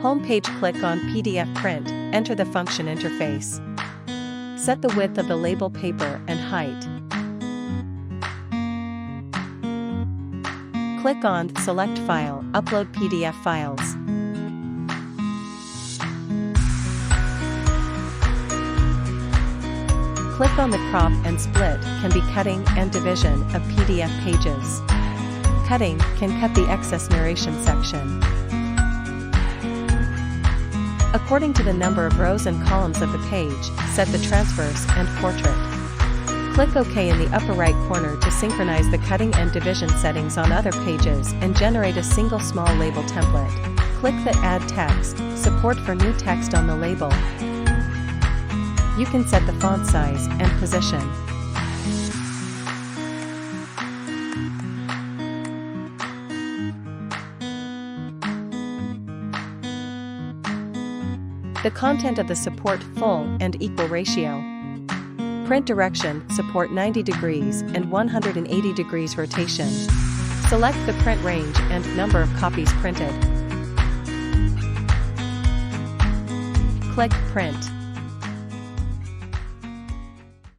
Home page, click on PDF Print, enter the function interface. Set the width of the label paper and height. Click on Select File, Upload PDF Files. Click on the Crop and Split, can be cutting and division of PDF pages. Cutting can cut the excess narration section. According to the number of rows and columns of the page, set the transverse and portrait. Click OK in the upper right corner to synchronize the cutting and division settings on other pages and generate a single small label template. Click the Add Text, support for new text on the label. You can set the font size and position. The content of the support full and equal ratio. Print direction, support 90 degrees and 180 degrees rotation. Select the print range and number of copies printed. Click Print.